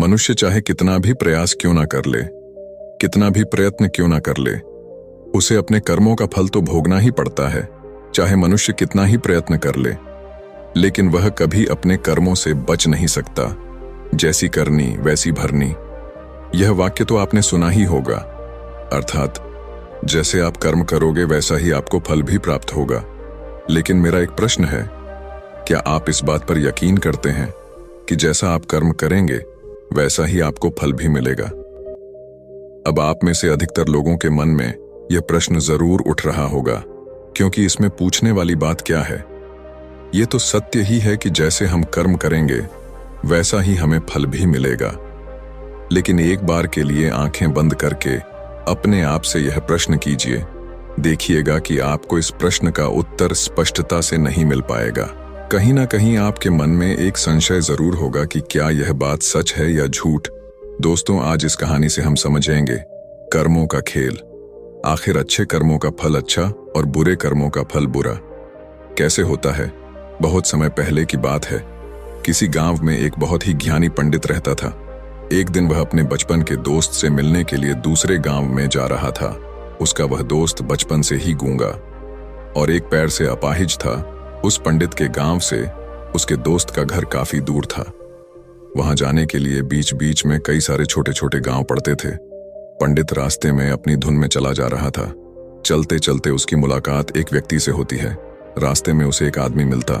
मनुष्य चाहे कितना भी प्रयास क्यों ना कर ले, कितना भी प्रयत्न क्यों ना कर ले, उसे अपने कर्मों का फल तो भोगना ही पड़ता है। चाहे मनुष्य कितना ही प्रयत्न कर ले, लेकिन वह कभी अपने कर्मों से बच नहीं सकता। जैसी करनी वैसी भरनी, यह वाक्य तो आपने सुना ही होगा। अर्थात जैसे आप कर्म करोगे वैसा ही आपको फल भी प्राप्त होगा। लेकिन मेरा एक प्रश्न है, क्या आप इस बात पर यकीन करते हैं कि जैसा आप कर्म करेंगे वैसा ही आपको फल भी मिलेगा? अब आप में से अधिकतर लोगों के मन में यह प्रश्न जरूर उठ रहा होगा, क्योंकि इसमें पूछने वाली बात क्या है? यह तो सत्य ही है कि जैसे हम कर्म करेंगे वैसा ही हमें फल भी मिलेगा। लेकिन एक बार के लिए आंखें बंद करके अपने आप से यह प्रश्न कीजिए, देखिएगा कि आपको इस प्रश्न का उत्तर स्पष्टता से नहीं मिल पाएगा। कहीं ना कहीं आपके मन में एक संशय जरूर होगा कि क्या यह बात सच है या झूठ। दोस्तों, आज इस कहानी से हम समझेंगे कर्मों का खेल। आखिर अच्छे कर्मों का फल अच्छा और बुरे कर्मों का फल बुरा कैसे होता है? बहुत समय पहले की बात है। किसी गांव में एक बहुत ही ज्ञानी पंडित रहता था। एक दिन वह अपने बचपन के दोस्त से मिलने के लिए दूसरे गांव में जा रहा था। उसका वह दोस्त बचपन से ही गूंगा और एक पैर से अपाहिज था। उस पंडित के गांव से उसके दोस्त का घर काफी दूर था। वहां जाने के लिए बीच बीच में कई सारे छोटे छोटे गांव पड़ते थे। पंडित रास्ते में अपनी धुन में चला जा रहा था। चलते चलते उसकी मुलाकात एक व्यक्ति से होती है। रास्ते में उसे एक आदमी मिलता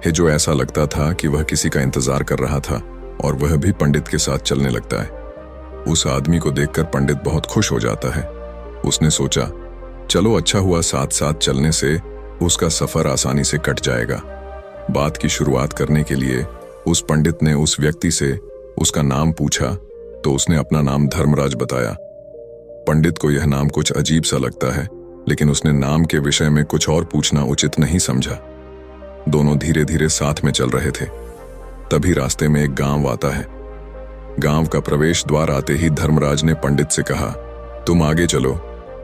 है जो ऐसा लगता था कि वह किसी का इंतजार कर रहा था और वह भी पंडित के साथ चलने लगता है। उस आदमी को देखकर पंडित बहुत खुश हो जाता है। उसने सोचा, चलो अच्छा हुआ, साथ साथ चलने से उसका सफर आसानी से कट जाएगा। बात की शुरुआत करने के लिए उस पंडित ने उस व्यक्ति से उसका नाम पूछा तो उसने अपना नाम धर्मराज बताया। पंडित को यह नाम कुछ अजीब सा लगता है, लेकिन उसने नाम के विषय में कुछ और पूछना उचित नहीं समझा। दोनों धीरे धीरे साथ में चल रहे थे। तभी रास्ते में एक गांव आता है। गांव का प्रवेश द्वार आते ही धर्मराज ने पंडित से कहा, तुम आगे चलो,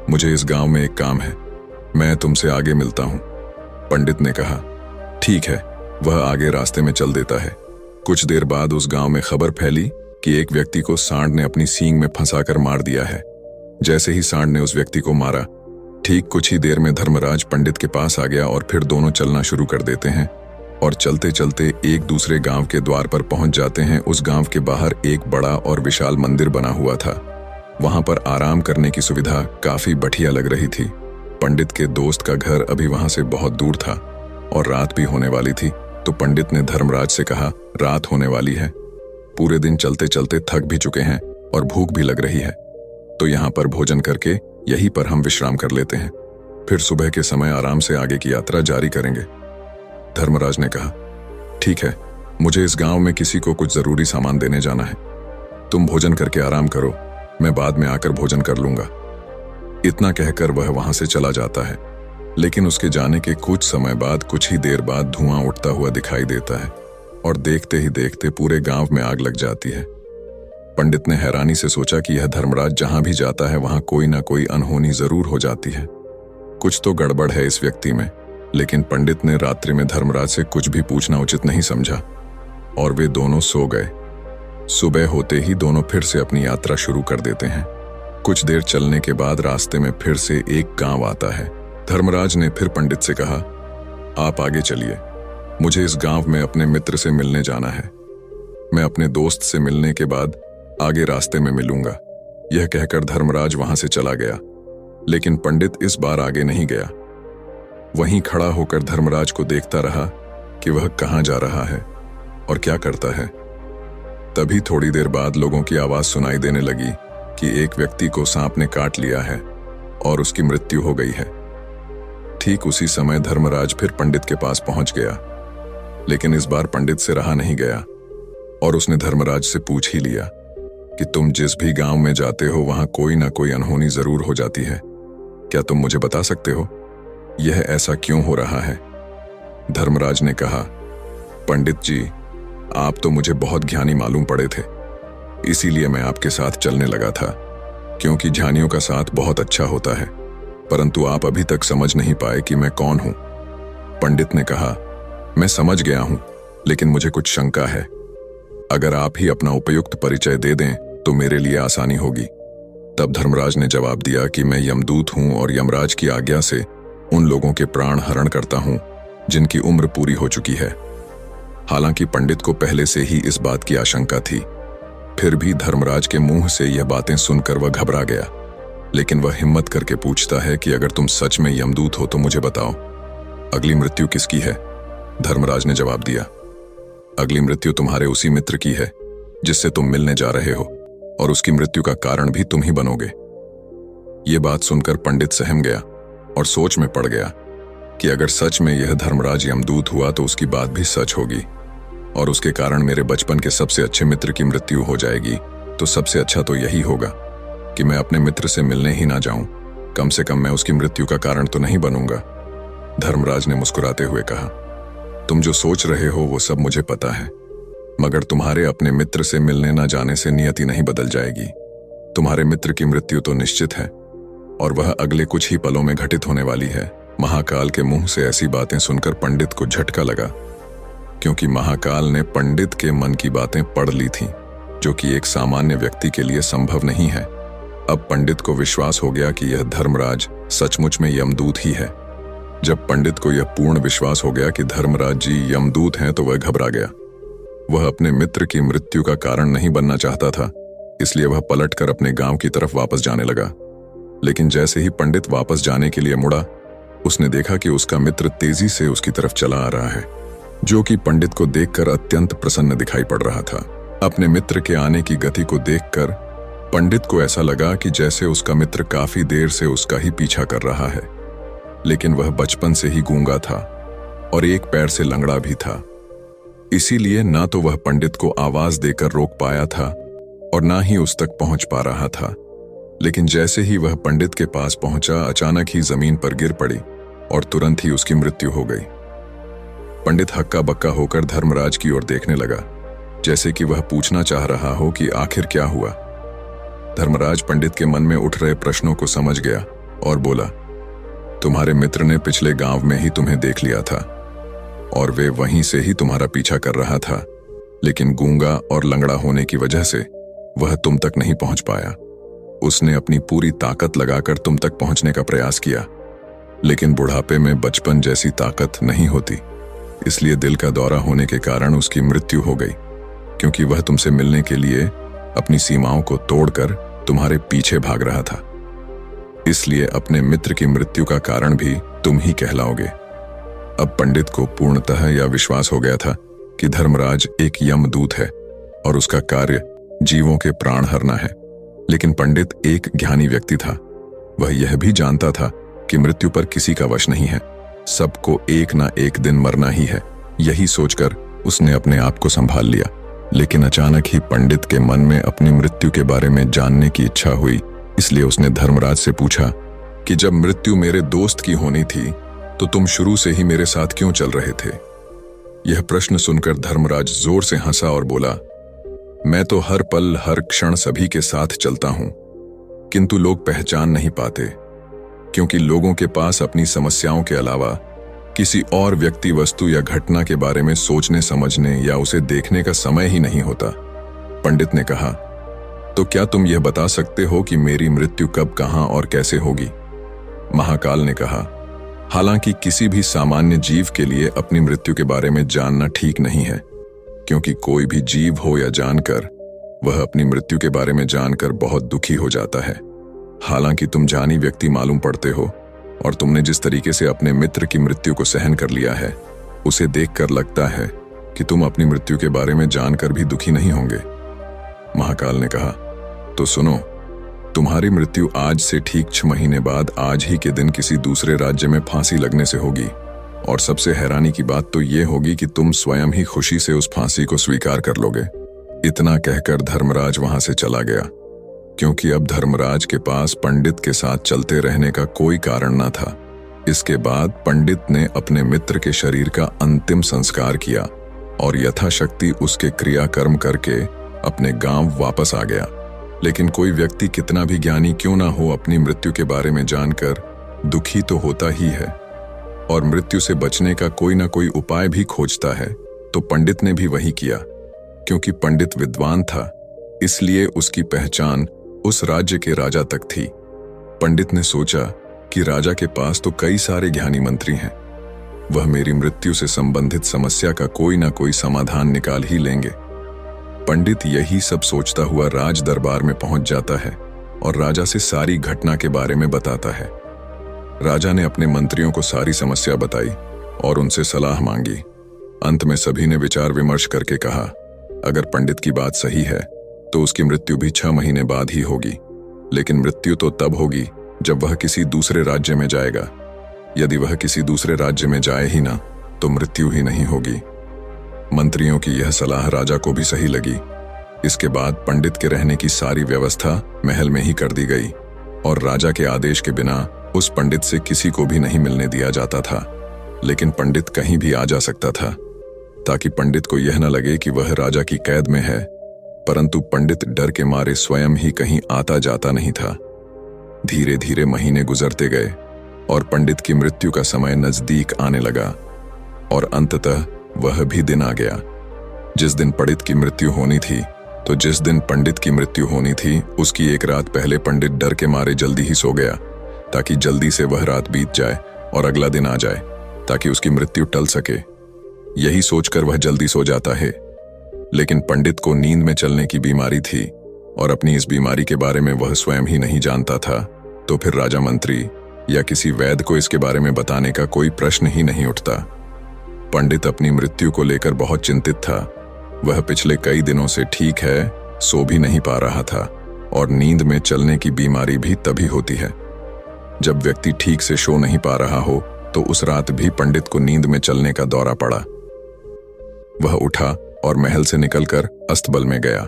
मुझे इस गांव में एक काम है, मैं तुमसे आगे मिलता हूं। पंडित ने कहा, ठीक है। वह आगे रास्ते में चल देता है। कुछ देर बाद उस गांव में खबर फैली कि एक व्यक्ति को सांड ने अपनी सींग में फंसाकर मार दिया है। जैसे ही सांड ने उस व्यक्ति को मारा, ठीक कुछ ही देर में धर्मराज पंडित के पास आ गया और फिर दोनों चलना शुरू कर देते हैं और चलते चलते एक दूसरे गांव के द्वार पर पहुंच जाते हैं। उस गांव के बाहर एक बड़ा और विशाल मंदिर बना हुआ था। वहां पर आराम करने की सुविधा काफी बढ़िया लग रही थी। पंडित के दोस्त का घर अभी वहां से बहुत दूर था और रात भी होने वाली थी। तो पंडित ने धर्मराज से कहा, रात होने वाली है, पूरे दिन चलते चलते थक भी चुके हैं और भूख भी लग रही है, तो यहाँ पर भोजन करके यहीं पर हम विश्राम कर लेते हैं, फिर सुबह के समय आराम से आगे की यात्रा जारी करेंगे। धर्मराज ने कहा, ठीक है, मुझे इस गांव में किसी को कुछ जरूरी सामान देने जाना है, तुम भोजन करके आराम करो, मैं बाद में आकर भोजन कर लूंगा। इतना कहकर वह वहां से चला जाता है। लेकिन उसके जाने के कुछ समय बाद, कुछ ही देर बाद धुआं उठता हुआ दिखाई देता है और देखते ही देखते पूरे गांव में आग लग जाती है। पंडित ने हैरानी से सोचा कि यह धर्मराज जहां भी जाता है वहां कोई ना कोई अनहोनी जरूर हो जाती है, कुछ तो गड़बड़ है इस व्यक्ति में। लेकिन पंडित ने रात्रि में धर्मराज से कुछ भी पूछना उचित नहीं समझा और वे दोनों सो गए। सुबह होते ही दोनों फिर से अपनी यात्रा शुरू कर देते हैं। कुछ देर चलने के बाद रास्ते में फिर से एक गांव आता है। धर्मराज ने फिर पंडित से कहा, आप आगे चलिए, मुझे इस गांव में अपने मित्र से मिलने जाना है, मैं अपने दोस्त से मिलने के बाद आगे रास्ते में मिलूंगा। यह कहकर धर्मराज वहां से चला गया। लेकिन पंडित इस बार आगे नहीं गया। वहीं खड़ा होकर धर्मराज को देखता रहा कि वह कहां जा रहा है और क्या करता है। तभी थोड़ी देर बाद लोगों की आवाज सुनाई देने लगी कि एक व्यक्ति को सांप ने काट लिया है और उसकी मृत्यु हो गई है। ठीक उसी समय धर्मराज फिर पंडित के पास पहुंच गया। लेकिन इस बार पंडित से रहा नहीं गया और उसने धर्मराज से पूछ ही लिया कि तुम जिस भी गांव में जाते हो वहां कोई ना कोई अनहोनी जरूर हो जाती है, क्या तुम मुझे बता सकते हो यह ऐसा क्यों हो रहा है? धर्मराज ने कहा, पंडित जी, आप तो मुझे बहुत ज्ञानी मालूम पड़े थे, इसीलिए मैं आपके साथ चलने लगा था, क्योंकि ज्ञानियों का साथ बहुत अच्छा होता है, परंतु आप अभी तक समझ नहीं पाए कि मैं कौन हूं। पंडित ने कहा, मैं समझ गया हूं, लेकिन मुझे कुछ शंका है। अगर आप ही अपना उपयुक्त परिचय दे दें तो मेरे लिए आसानी होगी। तब धर्मराज ने जवाब दिया कि मैं यमदूत हूं और यमराज की आज्ञा से उन लोगों के प्राण हरण करता हूं जिनकी उम्र पूरी हो चुकी है। हालांकि पंडित को पहले से ही इस बात की आशंका थी, फिर भी धर्मराज के मुंह से यह बातें सुनकर वह घबरा गया। लेकिन वह हिम्मत करके पूछता है कि अगर तुम सच में यमदूत हो तो मुझे बताओ, अगली मृत्यु किसकी है? धर्मराज ने जवाब दिया, अगली मृत्यु तुम्हारे उसी मित्र की है जिससे तुम मिलने जा रहे हो, और उसकी मृत्यु का कारण भी तुम ही बनोगे। ये बात सुनकर पंडित सहम गया और सोच में पड़ गया कि अगर सच में यह धर्मराज यमदूत हुआ तो उसकी बात भी सच होगी और उसके कारण मेरे बचपन के सबसे अच्छे मित्र की मृत्यु हो जाएगी। तो सबसे अच्छा तो यही होगा कि मैं अपने मित्र से मिलने ही ना जाऊं, कम से कम मैं उसकी मृत्यु का कारण तो नहीं बनूंगा। धर्मराज ने मुस्कुराते हुए कहा, तुम जो सोच रहे हो वो सब मुझे पता है, मगर तुम्हारे अपने मित्र से मिलने ना जाने से नियति नहीं बदल जाएगी। तुम्हारे मित्र की मृत्यु तो निश्चित है और वह अगले कुछ ही पलों में घटित होने वाली है। महाकाल के मुंह से ऐसी बातें सुनकर पंडित को झटका लगा, क्योंकि महाकाल ने पंडित के मन की बातें पढ़ ली थीं, जो कि एक सामान्य व्यक्ति के लिए संभव नहीं है। अब पंडित को विश्वास हो गया कि यह धर्मराज सचमुच में यमदूत ही है। जब पंडित को यह पूर्ण विश्वास हो गया कि धर्मराज जी यमदूत हैं तो वह घबरा गया। वह अपने मित्र की मृत्यु का कारण नहीं बनना चाहता था, इसलिए वह पलटकर अपने गांव की तरफ वापस जाने लगा। लेकिन जैसे ही पंडित वापस जाने के लिए मुड़ा, उसने देखा कि उसका मित्र तेजी से उसकी तरफ चला आ रहा है, जो कि पंडित को देखकर अत्यंत प्रसन्न दिखाई पड़ रहा था। अपने मित्र के आने की गति को देखकर पंडित को ऐसा लगा कि जैसे उसका मित्र काफी देर से उसका ही पीछा कर रहा है, लेकिन वह बचपन से ही गूंगा था और एक पैर से लंगड़ा भी था। इसीलिए ना तो वह पंडित को आवाज देकर रोक पाया था और ना ही उस तक पहुंच पा रहा था। लेकिन जैसे ही वह पंडित के पास पहुंचा, अचानक ही जमीन पर गिर पड़ी और तुरंत ही उसकी मृत्यु हो गई। पंडित हक्का बक्का होकर धर्मराज की ओर देखने लगा, जैसे कि वह पूछना चाह रहा हो कि आखिर क्या हुआ। धर्मराज पंडित के मन में उठ रहे प्रश्नों को समझ गया और बोला, तुम्हारे मित्र ने पिछले गांव में ही तुम्हें देख लिया था और वे वहीं से ही तुम्हारा पीछा कर रहा था, लेकिन गूंगा और लंगड़ा होने की वजह से वह तुम तक नहीं पहुंच पाया। उसने अपनी पूरी ताकत लगाकर तुम तक पहुंचने का प्रयास किया, लेकिन बुढ़ापे में बचपन जैसी ताकत नहीं होती, इसलिए दिल का दौरा होने के कारण उसकी मृत्यु हो गई, क्योंकि वह तुमसे मिलने के लिए अपनी सीमाओं को तोड़कर तुम्हारे पीछे भाग रहा था। इसलिए अपने मित्र की मृत्यु का कारण भी तुम ही कहलाओगे। अब पंडित को पूर्णतः यह विश्वास हो गया था कि धर्मराज एक यमदूत है और उसका कार्य जीवों के प्राण हरना है। लेकिन पंडित एक ज्ञानी व्यक्ति था, वह यह भी जानता था कि मृत्यु पर किसी का वश नहीं है, सबको एक ना एक दिन मरना ही है। यही सोचकर उसने अपने आप को संभाल लिया। लेकिन अचानक ही पंडित के मन में अपनी मृत्यु के बारे में जानने की इच्छा हुई, इसलिए उसने धर्मराज से पूछा कि जब मृत्यु मेरे दोस्त की होनी थी तो तुम शुरू से ही मेरे साथ क्यों चल रहे थे? यह प्रश्न सुनकर धर्मराज जोर से हंसा और बोला, मैं तो हर पल हर क्षण सभी के साथ चलता हूं, किंतु लोग पहचान नहीं पाते, क्योंकि लोगों के पास अपनी समस्याओं के अलावा किसी और व्यक्ति, वस्तु या घटना के बारे में सोचने समझने या उसे देखने का समय ही नहीं होता। पंडित ने कहा, तो क्या तुम यह बता सकते हो कि मेरी मृत्यु कब, कहां और कैसे होगी? महाकाल ने कहा, हालांकि किसी भी सामान्य जीव के लिए अपनी मृत्यु के बारे में जानना ठीक नहीं है, क्योंकि कोई भी जीव हो या जानकर, वह अपनी मृत्यु के बारे में जानकर बहुत दुखी हो जाता है। हालांकि तुम जानी व्यक्ति मालूम पड़ते हो और तुमने जिस तरीके से अपने मित्र की मृत्यु को सहन कर लिया है, उसे देखकर लगता है कि तुम अपनी मृत्यु के बारे में जानकर भी दुखी नहीं होंगे। महाकाल ने कहा, तो सुनो, तुम्हारी मृत्यु आज से ठीक 6 महीने बाद आज ही के दिन किसी दूसरे राज्य में फांसी लगने से होगी, और सबसे हैरानी की बात तो ये होगी कि तुम स्वयं ही खुशी से उस फांसी को स्वीकार कर लोगे। इतना कहकर धर्मराज वहां से चला गया, क्योंकि अब धर्मराज के पास पंडित के साथ चलते रहने का कोई कारण न था। इसके बाद पंडित ने अपने मित्र के शरीर का अंतिम संस्कार किया और यथाशक्ति उसके क्रियाकर्म करके अपने गांव वापस आ गया। लेकिन कोई व्यक्ति कितना भी ज्ञानी क्यों ना हो, अपनी मृत्यु के बारे में जानकर दुखी तो होता ही है और मृत्यु से बचने का कोई ना कोई उपाय भी खोजता है। तो पंडित ने भी वही किया। क्योंकि पंडित विद्वान था, इसलिए उसकी पहचान उस राज्य के राजा तक थी। पंडित ने सोचा कि राजा के पास तो कई सारे ज्ञानी मंत्री हैं, वह मेरी मृत्यु से संबंधित समस्या का कोई ना कोई समाधान निकाल ही लेंगे। पंडित यही सब सोचता हुआ राज दरबार में पहुंच जाता है और राजा से सारी घटना के बारे में बताता है। राजा ने अपने मंत्रियों को सारी समस्या बताई और उनसे सलाह मांगी। अंत में सभी ने विचार विमर्श करके कहा, अगर पंडित की बात सही है तो उसकी मृत्यु भी 6 महीने बाद ही होगी, लेकिन मृत्यु तो तब होगी जब वह किसी दूसरे राज्य में जाएगा। यदि वह किसी दूसरे राज्य में जाए ही ना तो मृत्यु ही नहीं होगी। मंत्रियों की यह सलाह राजा को भी सही लगी। इसके बाद पंडित के रहने की सारी व्यवस्था महल में ही कर दी गई और राजा के आदेश के बिना उस पंडित से किसी को भी नहीं मिलने दिया जाता था। लेकिन पंडित कहीं भी आ जा सकता था, ताकि पंडित को यह न लगे कि वह राजा की कैद में है। परंतु पंडित डर के मारे स्वयं ही कहीं आता जाता नहीं था। धीरे धीरे महीने गुजरते गए और पंडित की मृत्यु का समय नजदीक आने लगा और अंततः वह भी दिन आ गया जिस दिन पंडित की मृत्यु होनी थी। तो जिस दिन पंडित की मृत्यु होनी थी उसकी एक रात पहले पंडित डर के मारे जल्दी ही सो गया, ताकि जल्दी से वह रात बीत जाए और अगला दिन आ जाए, ताकि उसकी मृत्यु टल सके। यही सोचकर वह जल्दी सो जाता है। लेकिन पंडित को नींद में चलने की बीमारी थी और अपनी इस बीमारी के बारे में वह स्वयं ही नहीं जानता था। तो फिर राजा मंत्री या किसी वैद्य को इसके बारे में बताने का कोई प्रश्न ही नहीं उठता। पंडित अपनी मृत्यु को लेकर बहुत चिंतित था। वह पिछले कई दिनों से ठीक है, सो भी नहीं पा रहा था और नींद में चलने की बीमारी भी तभी होती है जब व्यक्ति ठीक से सो नहीं पा रहा हो। तो उस रात भी पंडित को नींद में चलने का दौरा पड़ा। वह उठा और महल से निकलकर अस्तबल में गया।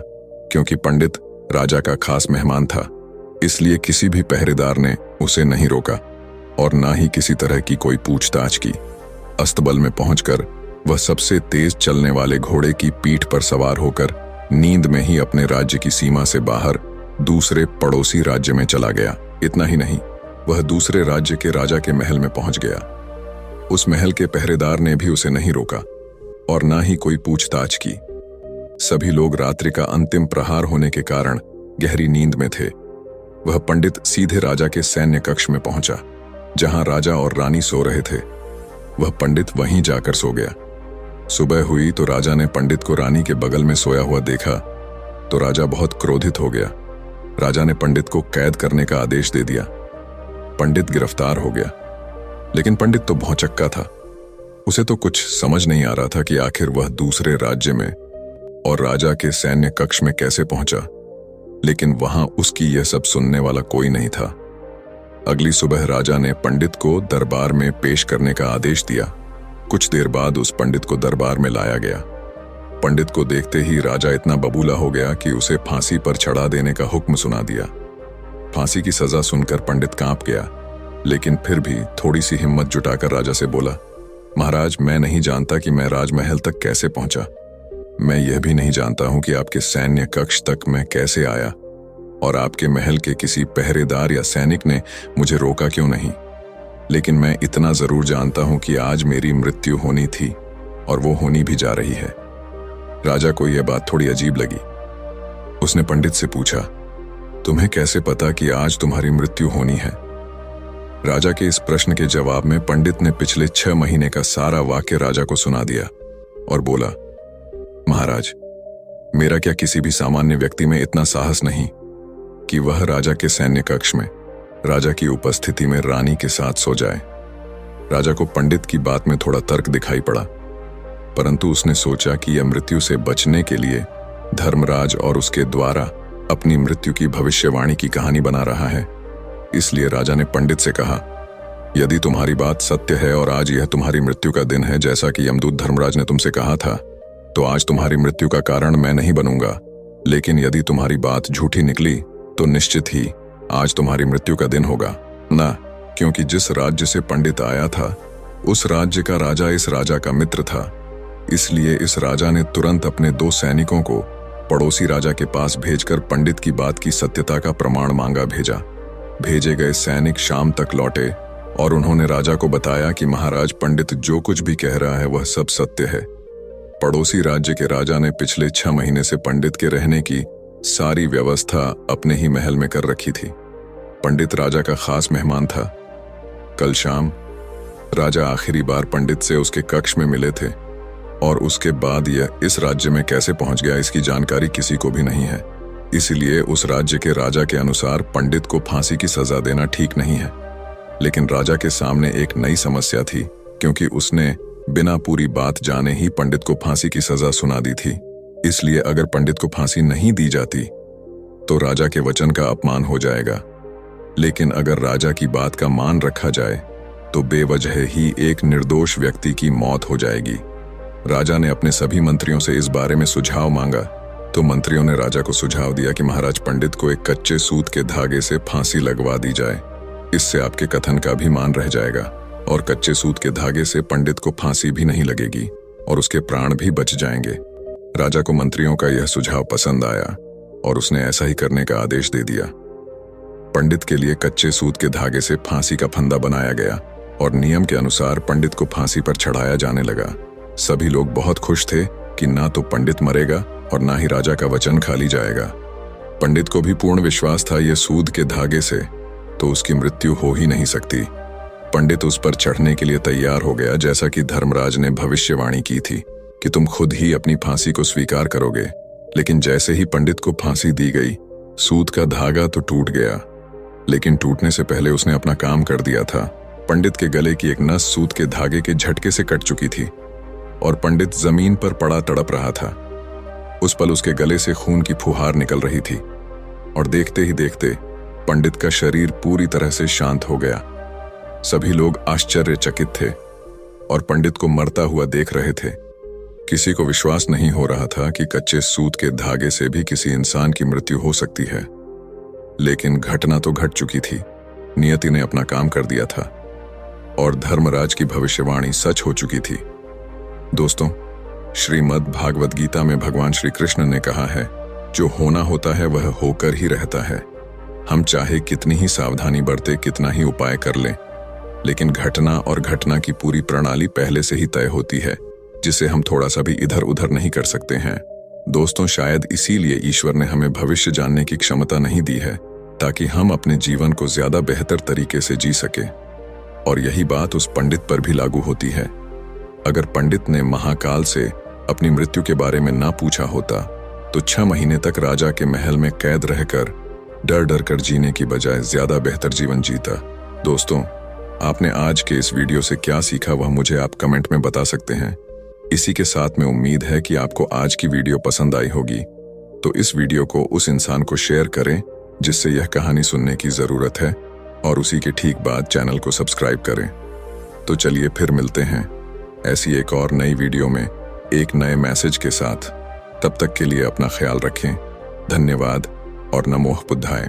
क्योंकि पंडित राजा का खास मेहमान था, इसलिए किसी भी पहरेदार ने उसे नहीं रोका और ना ही किसी तरह की कोई पूछताछ की। अस्तबल में पहुंचकर वह सबसे तेज चलने वाले घोड़े की पीठ पर सवार होकर नींद में ही अपने राज्य की सीमा से बाहर दूसरे पड़ोसी राज्य में चला गया। इतना ही नहीं, वह दूसरे राज्य के राजा के महल में पहुंच गया। उस महल के पहरेदार ने भी उसे नहीं रोका और ना ही कोई पूछताछ की। सभी लोग रात्रि का अंतिम प्रहार होने के कारण गहरी नींद में थे। वह पंडित सीधे राजा के सैन्य कक्ष में पहुंचा, जहां राजा और रानी सो रहे थे। वह पंडित वहीं जाकर सो गया। सुबह हुई तो राजा ने पंडित को रानी के बगल में सोया हुआ देखा तो राजा बहुत क्रोधित हो गया। राजा ने पंडित को कैद करने का आदेश दे दिया। पंडित गिरफ्तार हो गया, लेकिन पंडित तो भौंचक्का था। उसे तो कुछ समझ नहीं आ रहा था कि आखिर वह दूसरे राज्य में और राजा के सैन्य कक्ष में कैसे पहुंचा। लेकिन वहां उसकी यह सब सुनने वाला कोई नहीं था। अगली सुबह राजा ने पंडित को दरबार में पेश करने का आदेश दिया। कुछ देर बाद उस पंडित को दरबार में लाया गया। पंडित को देखते ही राजा इतना बबूला हो गया कि उसे फांसी पर चढ़ा देने का हुक्म सुना दिया। फांसी की सजा सुनकर पंडित कांप गया, लेकिन फिर भी थोड़ी सी हिम्मत जुटाकर राजा से बोला, महाराज, मैं नहीं जानता कि मैं राजमहल तक कैसे पहुंचा। मैं यह भी नहीं जानता हूं कि आपके सैन्य कक्ष तक मैं कैसे आया और आपके महल के किसी पहरेदार या सैनिक ने मुझे रोका क्यों नहीं। लेकिन मैं इतना जरूर जानता हूं कि आज मेरी मृत्यु होनी थी और वो होनी भी जा रही है। राजा को यह बात थोड़ी अजीब लगी। उसने पंडित से पूछा, तुम्हें कैसे पता कि आज तुम्हारी मृत्यु होनी है? राजा के इस प्रश्न के जवाब में पंडित ने पिछले 6 महीने का सारा वाक्य राजा को सुना दिया और बोला, महाराज, मेरा क्या किसी भी सामान्य व्यक्ति में इतना साहस नहीं कि वह राजा के सैन्य कक्ष में राजा की उपस्थिति में रानी के साथ सो जाए। राजा को पंडित की बात में थोड़ा तर्क दिखाई पड़ा, परंतु उसने सोचा कि यह मृत्यु से बचने के लिए धर्मराज और उसके द्वारा अपनी मृत्यु की भविष्यवाणी की कहानी बना रहा है। इसलिए राजा ने पंडित से कहा, यदि तुम्हारी बात सत्य है और आज यह तुम्हारी मृत्यु का दिन है जैसा कि यमदूत धर्मराज ने तुमसे कहा था, तो आज तुम्हारी मृत्यु का कारण मैं नहीं बनूंगा। लेकिन यदि तुम्हारी बात झूठी निकली तो निश्चित ही आज तुम्हारी मृत्यु का दिन होगा ना, क्योंकि जिस राज्य से पंडित आया था उस राज्य का राजा इस राजा का मित्र था। इसलिए इस राजा ने तुरंत अपने 2 सैनिकों को पड़ोसी राजा के पास भेजकर पंडित की बात की सत्यता का प्रमाण मांगा भेजा। भेजे गए सैनिक शाम तक लौटे और उन्होंने राजा को बताया कि महाराज, पंडित जो कुछ भी कह रहा है वह सब सत्य है। पड़ोसी राज्य के राजा ने पिछले 6 महीने से पंडित के रहने की सारी व्यवस्था अपने ही महल में कर रखी थी। पंडित राजा का खास मेहमान था। कल शाम राजा आखिरी बार पंडित से उसके कक्ष में मिले थे और उसके बाद यह इस राज्य में कैसे पहुंच गया इसकी जानकारी किसी को भी नहीं है। इसीलिए उस राज्य के राजा के अनुसार पंडित को फांसी की सजा देना ठीक नहीं है। लेकिन राजा के सामने एक नई समस्या थी, क्योंकि उसने बिना पूरी बात जाने ही पंडित को फांसी की सजा सुना दी थी। इसलिए अगर पंडित को फांसी नहीं दी जाती तो राजा के वचन का अपमान हो जाएगा। लेकिन अगर राजा की बात का मान रखा जाए तो बेवजह ही एक निर्दोष व्यक्ति की मौत हो जाएगी। राजा ने अपने सभी मंत्रियों से इस बारे में सुझाव मांगा तो मंत्रियों ने राजा को सुझाव दिया कि महाराज, पंडित को एक कच्चे सूत के धागे से फांसी लगवा दी जाए। इससे आपके कथन का भी मान रह जाएगा और कच्चे सूत के धागे से पंडित को फांसी भी नहीं लगेगी और उसके प्राण भी बच जाएंगे। राजा को मंत्रियों का यह सुझाव पसंद आया और उसने ऐसा ही करने का आदेश दे दिया। पंडित के लिए कच्चे सूत के धागे से फांसी का फंदा बनाया गया और नियम के अनुसार पंडित को फांसी पर चढ़ाया जाने लगा। सभी लोग बहुत खुश थे कि ना तो पंडित मरेगा और ना ही राजा का वचन खाली जाएगा। पंडित को भी पूर्ण विश्वास था ये सूद के धागे से तो उसकी मृत्यु हो ही नहीं सकती। पंडित उस पर चढ़ने के लिए तैयार हो गया, जैसा कि धर्मराज ने भविष्यवाणी की थी कि तुम खुद ही अपनी फांसी को स्वीकार करोगे। लेकिन जैसे ही पंडित को फांसी दी गई, सूद का धागा तो टूट गया, लेकिन टूटने से पहले उसने अपना काम कर दिया था। पंडित के गले की एक नस सूद के धागे के झटके से कट चुकी थी और पंडित जमीन पर पड़ा तड़प रहा था। उस पल उसके गले से खून की फुहार निकल रही थी और देखते ही देखते पंडित का शरीर पूरी तरह से शांत हो गया। सभी लोग आश्चर्यचकित थे और पंडित को मरता हुआ देख रहे थे। किसी को विश्वास नहीं हो रहा था कि कच्चे सूत के धागे से भी किसी इंसान की मृत्यु हो सकती है। लेकिन घटना तो घट चुकी थी। नियति ने अपना काम कर दिया था और धर्मराज की भविष्यवाणी सच हो चुकी थी। दोस्तों, श्रीमद् भागवत गीता में भगवान श्री कृष्ण ने कहा है, जो होना होता है वह होकर ही रहता है। हम चाहे कितनी ही सावधानी बरते, कितना ही उपाय कर लें, लेकिन घटना और घटना की पूरी प्रणाली पहले से ही तय होती है, जिसे हम थोड़ा सा भी इधर उधर नहीं कर सकते हैं। दोस्तों, शायद इसीलिए ईश्वर ने हमें भविष्य जानने की क्षमता नहीं दी है, ताकि हम अपने जीवन को ज्यादा बेहतर तरीके से जी सके। और यही बात उस पंडित पर भी लागू होती है। अगर पंडित ने महाकाल से अपनी मृत्यु के बारे में ना पूछा होता तो 6 महीने तक राजा के महल में कैद रहकर डर डर कर जीने की बजाय ज्यादा बेहतर जीवन जीता। दोस्तों, आपने आज के इस वीडियो से क्या सीखा वह मुझे आप कमेंट में बता सकते हैं। इसी के साथ में उम्मीद है कि आपको आज की वीडियो पसंद आई होगी, तो इस वीडियो को उस इंसान को शेयर करें जिससे यह कहानी सुनने की जरूरत है और उसी के ठीक बाद चैनल को सब्सक्राइब करें। तो चलिए फिर मिलते हैं ऐसी एक और नई वीडियो में एक नए मैसेज के साथ। तब तक के लिए अपना ख्याल रखें। धन्यवाद और नमो बुद्धाय।